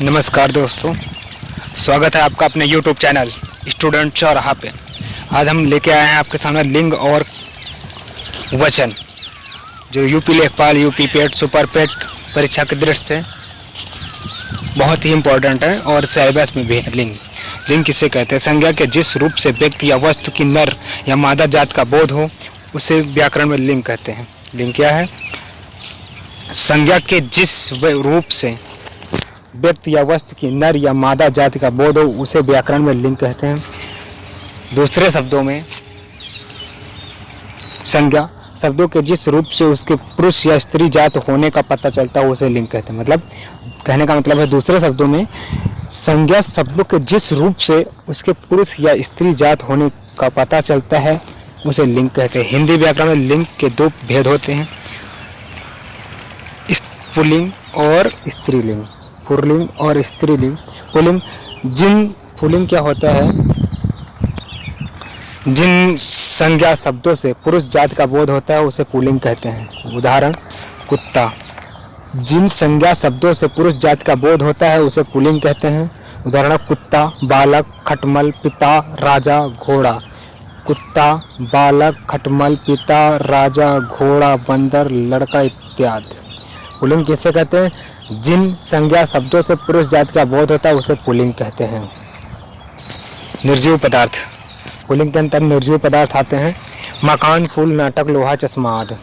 नमस्कार दोस्तों, स्वागत है आपका अपने YouTube चैनल स्टूडेंट चौराहा पे। आज हम लेके आए हैं आपके सामने लिंग और वचन, जो यूपी लेखपाल, यूपी पेट, सुपर पेट परीक्षा की दृष्टि से बहुत ही इम्पोर्टेंट है और सिलेबस में भी है। लिंग किसे कहते हैं? संज्ञा के जिस रूप से व्यक्ति या वस्तु की नर या मादा जात का बोध हो उसे व्याकरण में लिंग कहते हैं। लिंग क्या है? संज्ञा के जिस रूप से व्यक्ति या वस्तु की नर या मादा जाति का बोध हो उसे व्याकरण में लिंग कहते हैं। दूसरे शब्दों में, संज्ञा शब्दों के जिस रूप से उसके पुरुष या स्त्री जात होने का पता चलता है उसे लिंग कहते हैं। मतलब कहने का मतलब है, दूसरे शब्दों में, संज्ञा शब्दों के जिस रूप से उसके पुरुष या स्त्री जात होने का पता चलता है उसे लिंग कहते हैं। हिंदी व्याकरण में लिंग के दो भेद होते हैं, पुल्लिंग और स्त्रीलिंग। पुल्लिंग और स्त्रीलिंग। पुल्लिंग क्या होता है? जिन संज्ञा शब्दों से पुरुष जात का बोध होता है उसे पुल्लिंग कहते हैं। उदाहरण, कुत्ता। जिन संज्ञा शब्दों से पुरुष जात का बोध होता है उसे पुल्लिंग कहते हैं। उदाहरण, कुत्ता, बालक, खटमल, पिता, राजा, घोड़ा। कुत्ता, बालक, खटमल, पिता, राजा, घोड़ा, बंदर, लड़का इत्यादि। पुल्लिंग किसे कहते हैं? जिन संज्ञा शब्दों से पुरुष जात का बोध होता है उसे पुल्लिंग कहते हैं। निर्जीव पदार्थ। पुल्लिंग के अंतर निर्जीव पदार्थ आते हैं। मकान, फूल, नाटक, लोहा, चश्मा आदि।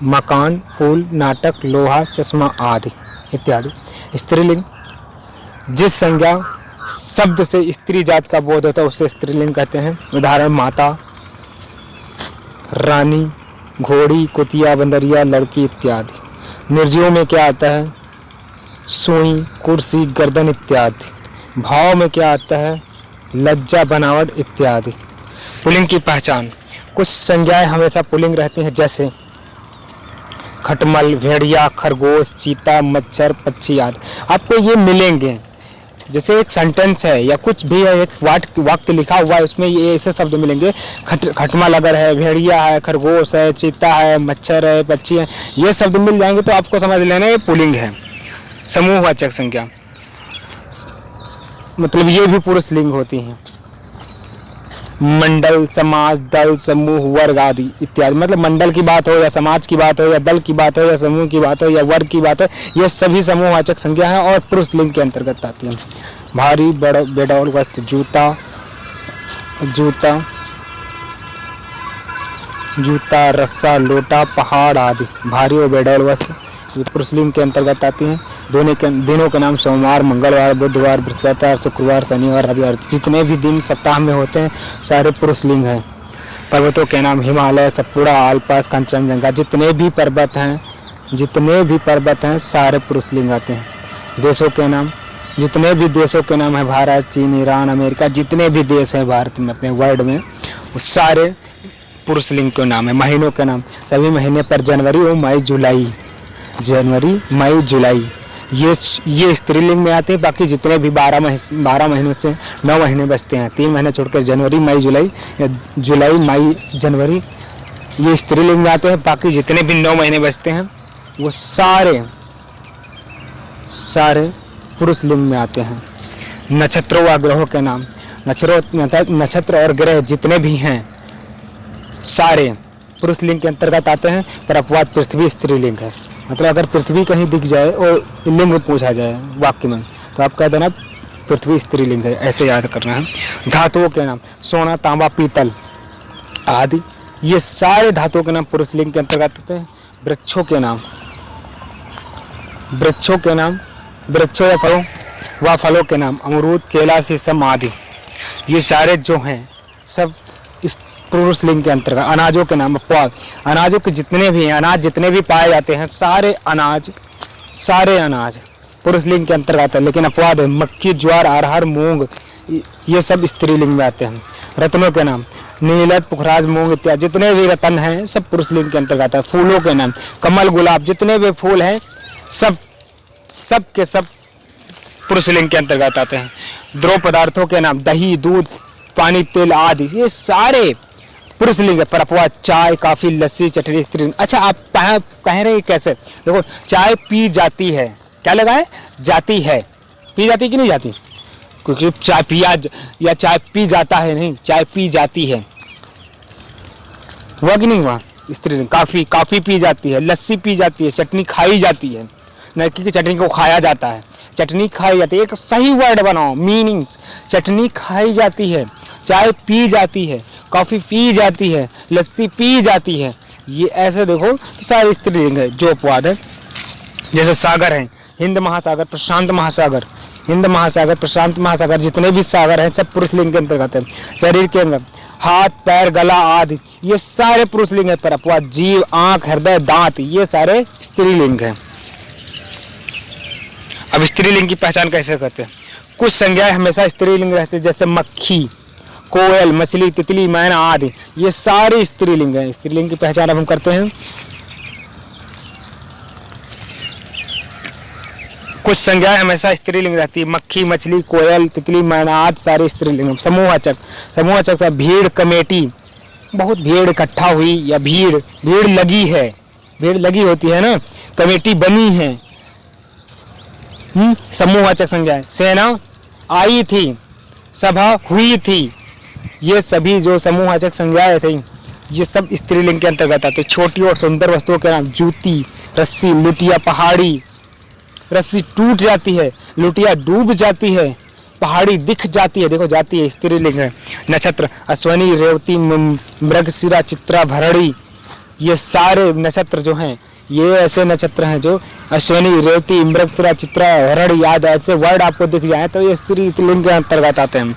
मकान, फूल, नाटक, लोहा, चश्मा आदि इत्यादि। स्त्रीलिंग, जिस संज्ञा शब्द से स्त्री जात का बोध होता है उसे स्त्रीलिंग कहते हैं। उदाहरण, माता, रानी, घोड़ी, कुतिया, बंदरिया, लड़की इत्यादि। निर्जीव में क्या आता है? सुई, कुर्सी, गर्दन इत्यादि। भाव में क्या आता है? लज्जा, बनावट इत्यादि। पुल्लिंग की पहचान। कुछ संज्ञाएं हमेशा पुल्लिंग रहती हैं, जैसे खटमल, भेड़िया, खरगोश, चीता, मच्छर, पक्षी आदि। आपको ये मिलेंगे। जैसे एक सेंटेंस है या कुछ भी है, एक वाक्य लिखा हुआ है, उसमें ये ऐसे शब्द मिलेंगे। खटमल अगर है, भेड़िया है, खरगोश है, चीता है, मच्छर है, पक्षी है, ये शब्द मिल जाएंगे तो आपको समझ लेना ये पुल्लिंग है। समूहवाचक संज्ञा, मतलब ये भी पुरुष लिंग होती हैं। मंडल, समाज, दल, समूह, वर्ग आदि इत्यादि। मतलब मंडल की बात हो या समाज की बात हो या दल की बात हो या समूह की बात हो या वर्ग की बात हो, ये सभी समूहवाचक संज्ञा है और पुरुष लिंग के अंतर्गत आती है। भारी, बेडौल वस्त्र, जूता, रस्सा, लोटा, पहाड़ आदि। भारी और बेडौल वस्त्र ये पुरुष लिंग के अंतर्गत आती हैं। दिनों के नाम सोमवार, मंगलवार, बुधवार, बृहस्पतिवार, शुक्रवार, शनिवार, रविवार। जितने भी दिन सप्ताह में होते हैं सारे पुरुष लिंग हैं। पर्वतों के नाम हिमालय, सतपुड़ा, आल्प्स, कंचनजंगा। जितने भी पर्वत हैं सारे पुरुष लिंग आते हैं। देशों के नाम, जितने भी देशों के नाम है, भारत, चीन, ईरान, अमेरिका, जितने भी देश हैं भारत में, अपने वर्ल्ड में, वो सारे पुरुष लिंग के नाम है। महीनों के नाम, सभी महीने पर जनवरी और मई, जुलाई ये स्त्रीलिंग में आते हैं। बाकी जितने भी 12 महीनों से 9 महीने बचते हैं, 3 महीने छोड़कर जनवरी, मई, जुलाई या जुलाई, मई, जनवरी, ये स्त्रीलिंग में आते हैं। बाकी जितने भी 9 महीने बचते हैं वो सारे पुरुष लिंग में आते हैं। नक्षत्रों व ग्रहों के नाम, नक्षत्र और ग्रह जितने भी हैं सारे पुरुष लिंग के अंतर्गत आते हैं। पर अपवाद पृथ्वी स्त्रीलिंग है। मतलब अगर पृथ्वी कहीं दिख जाए और लिंग पूछा जाए वाक्य में तो आप कह देना पृथ्वी स्त्रीलिंग है, ऐसे याद करना है। धातुओं के नाम, सोना, तांबा, पीतल आदि, ये सारे धातुओं के नाम पुरुष लिंग के अंतर्गत आते हैं। वृक्षों या फलों के नाम, अमरूद, केला, शीशम आदि, ये सारे जो हैं सब इस पुरुष लिंग के अंतर्गत। अनाजों के नाम, अपवाद, अनाजों के जितने भी अनाज जितने भी पाए जाते हैं सारे अनाज पुरुष लिंग के अंतर्गत है। लेकिन अपवाद है, मक्की, ज्वार, अरहर, मूंग, ये सब स्त्रीलिंग में आते हैं। रत्नों के नाम, नीलत, पुखराज, मूंग इत्यादि, जितने भी रत्न हैं सब पुरुष लिंग के अंतर्गत है। फूलों के नाम, कमल, गुलाब, जितने भी फूल हैं सब के सब पुरुष लिंग के अंतर्गत आते हैं। द्रव पदार्थों के नाम, दही, दूध, पानी, तेल आदि, ये सारे पुरुष लिंग है। पर अपवाद चाय, कॉफी, लस्सी, चटनी स्त्रीलिंग। अच्छा, आप कह रहे हैं कैसे? देखो, चाय पी जाती है क्या लगा है? जाती है। पी जाती कि नहीं जाती? क्योंकि चाय पिया या चाय पी जाता है, नहीं, चाय पी जाती है। हुआ कि नहीं हुआ? स्त्रीलिंग। काफी पी जाती है, लस्सी पी जाती है, चटनी खाई जाती है, न कि चटनी को खाया जाता है। चटनी खाई जाती है, एक सही वर्ड बनाओ, मीनिंग। चटनी खाई जाती है, चाय पी जाती है, कॉफी पी जाती है, लस्सी पी जाती है। ये ऐसे देखो तो सारे स्त्रीलिंग है जो अपवाद है। जैसे सागर है, हिंद महासागर, प्रशांत महासागर, हिंद महासागर, प्रशांत महासागर, जितने भी सागर हैं सब पुरुष लिंग के अंतर्गत है। शरीर के अंदर हाथ, पैर, गला आदि ये सारे पुरुष लिंग है। पर अपवाद जीव, आंख, हृदय, दांत ये सारे स्त्रीलिंग हैं। अब स्त्रीलिंग की पहचान कैसे करते हैं? कुछ संज्ञाएं हमेशा स्त्रीलिंग रहती है, जैसे मक्खी, कोयल, मछली, तितली, मैना आदि ये सारे स्त्रीलिंग हैं। स्त्रीलिंग की पहचान अब हम करते हैं। कुछ संज्ञाएं हमेशा स्त्रीलिंग रहती है, मक्खी, मछली, कोयल, तितली, मैना आदि सारे स्त्रीलिंग। समूहवाचक भीड़, कमेटी, बहुत भीड़ इकट्ठा हुई या भीड़ लगी है, भीड़ लगी होती है ना, कमेटी बनी है। समूहवाचक संज्ञा, सेना आई थी, सभा हुई थी, ये सभी जो समूहवाचक संज्ञाएं थी ये सब स्त्रीलिंग के अंतर्गत आते। छोटी और सुंदर वस्तुओं के नाम, जूती, रस्सी, लुटिया, पहाड़ी, रस्सी टूट जाती है, लुटिया डूब जाती है, पहाड़ी दिख जाती है, देखो जाती है, स्त्रीलिंग है। नक्षत्र अश्वनी, रेवती, मृगशिरा, चित्रा, भरणी, ये सारे नक्षत्र जो हैं ये ऐसे नक्षत्र हैं जो अश्वनी, रेवती, मृगशिरा, चित्रा, भरणी आदि ऐसे वर्ड आपको दिख जाए तो ये स्त्रीलिंग के अंतर्गत आते हैं।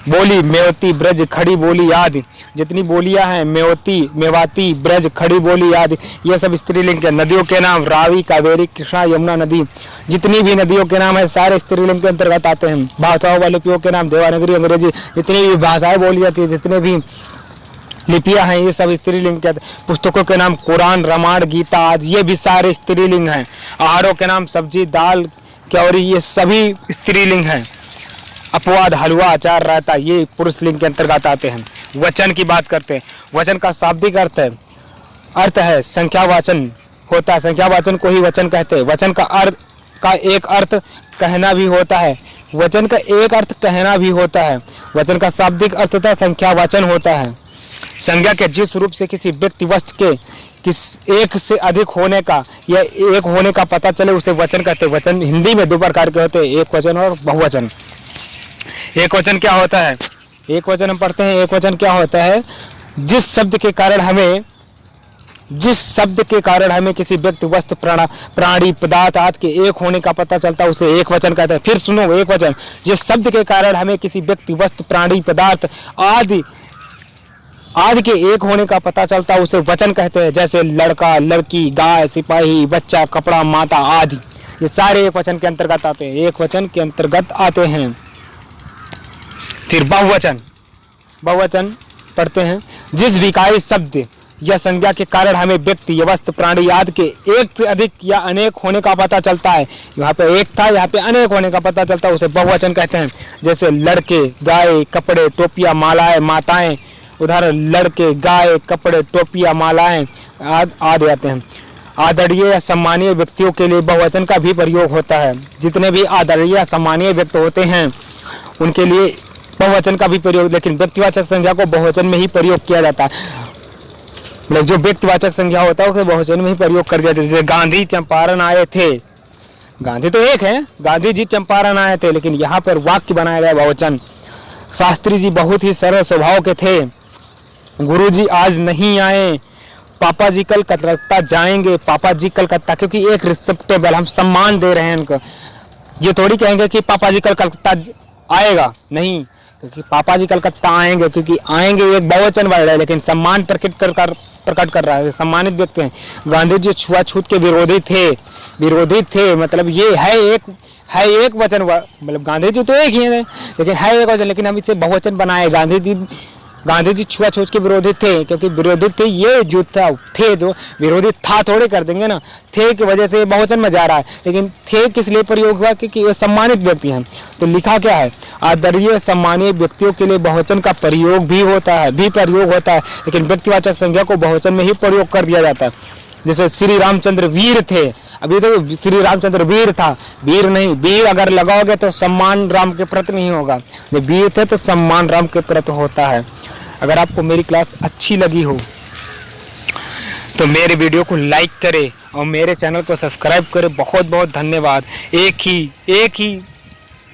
बोली, मेवती, ब्रज, खड़ी बोली आदि जितनी बोलियां हैं, मेवाती, ब्रज, खड़ी बोली आदि ये सब स्त्रीलिंग के। नदियों के नाम, रावी, कावेरी, कृष्णा, यमुना नदी, जितनी भी नदियों के नाम है सारे स्त्रीलिंग के अंतर्गत आते हैं। भाषाओं वाले लिपियों के नाम, देवनागरी, अंग्रेजी, जितनी भी भाषाएं बोली जाती है, जितने भी लिपियां हैं ये सब स्त्रीलिंग के। पुस्तकों के नाम, कुरान, रामायण, गीता आदि ये भी सारे स्त्रीलिंग हैं। आहारों के नाम, सब्जी, दाल, क्योरी ये सभी स्त्रीलिंग हैं। अपवाद, हलवा, अचार, रायता ये पुरुष लिंग के अंतर्गत आते हैं। वचन की बात करते हैं। वचन का शाब्दिक अर्थ है संख्यावाचन होता है, संख्यावाचन को ही वचन कहते हैं। वचन का एक अर्थ कहना भी होता है, वचन का एक अर्थ कहना भी होता है। वचन का शाब्दिक अर्थ संख्यावाचन होता है। संज्ञा के जिस रूप से किसी व्यक्ति वस्तु के एक से अधिक होने का या एक होने का पता चले उसे वचन कहते हैं। वचन हिंदी में दो प्रकार के होते हैं, एक वचन और बहुवचन। एक वचन क्या होता है? एक वचन हम पढ़ते हैं। एक वचन क्या होता है? जिस शब्द के कारण हमें किसी व्यक्ति, वस्तु, प्राणी, पदार्थ आदि के एक होने का पता चलता है उसे एक वचन कहते हैं। फिर सुनो, एक वचन जिस शब्द के कारण हमें किसी व्यक्ति, वस्तु, प्राणी, पदार्थ आदि के एक होने का पता चलता है उसे वचन कहते हैं। जैसे लड़का, लड़की, गाय, सिपाही, बच्चा, कपड़ा, माता आदि ये सारे एक वचन के अंतर्गत आते हैं, एक वचन के अंतर्गत आते हैं। फिर बहुवचन पढ़ते हैं। जिस विकारी शब्द या संज्ञा के कारण हमें व्यक्ति या वस्तु, प्राणी आदि के एक से अधिक या अनेक होने का पता चलता है, यहाँ पे एक था, यहाँ पे अनेक होने का पता चलता है उसे बहुवचन कहते हैं। जैसे लड़के, गाय, कपड़े, टोपियां, मालाएं, माताएं, उदाहरण लड़के, गाय, कपड़े, टोपियां, मालाएं आदि आते हैं। आदरणीय या सम्मानीय व्यक्तियों के लिए बहुवचन का भी प्रयोग होता है। जितने भी आदरणीय या सम्मानीय व्यक्ति होते हैं उनके लिए बहुवचन का भी प्रयोग, लेकिन व्यक्तिवाचक संज्ञा को बहुवचन में ही प्रयोग किया जाता है। जो व्यक्तिवाचक संज्ञा होता है उसे बहुवचन में ही प्रयोग कर दिया जाता है। गांधी चंपारण आए थे, गांधी तो एक है, गांधी जी चंपारण आए थे, लेकिन यहाँ पर वाक्य बनाया गया बहुवचन। शास्त्री जी बहुत ही सरल स्वभाव के थे। गुरुजी आज नहीं आए, पापा जी कल कलकत्ता जाएंगे। पापा जी कलकत्ता, क्योंकि एक रिस्पेक्टेबल, हम सम्मान दे रहे हैं उनको। ये थोड़ी कहेंगे कि पापा जी कल कलकत्ता आएगा, नहीं, क्योंकि पापा जी कलकत्ता आएंगे, क्योंकि आएंगे एक बहुवचन वर्ड है, लेकिन सम्मान प्रकट कर रहा है, सम्मानित व्यक्ति हैं। गांधी जी छुआछूत के विरोधी थे, मतलब ये है एक वचन, मतलब गांधी जी तो एक ही है लेकिन है एक वचन, लेकिन हम इसे बहुवचन बनाए। गांधी जी छुआछूत के विरोधी थे, क्योंकि विरोधी थे, ये जो थे जो विरोधी था थोड़े कर देंगे ना, थे की वजह से बहुवचन में जा रहा है, लेकिन थे किस लिए प्रयोग हुआ? क्योंकि ये सम्मानित व्यक्ति हैं। तो लिखा क्या है? आदरणीय सम्मानीय व्यक्तियों के लिए बहुवचन का प्रयोग होता है, लेकिन व्यक्तिवाचक संज्ञा को बहुवचन में ही प्रयोग कर दिया जाता है। जैसे श्री रामचंद्र वीर थे, अभी तो श्री रामचंद्र वीर था, वीर नहीं, वीर अगर लगाओगे तो सम्मान राम के प्रति नहीं होगा, जब वीर थे तो सम्मान राम के प्रति होता है। अगर आपको मेरी क्लास अच्छी लगी हो तो मेरे वीडियो को लाइक करें और मेरे चैनल को सब्सक्राइब करें। बहुत बहुत धन्यवाद। एक ही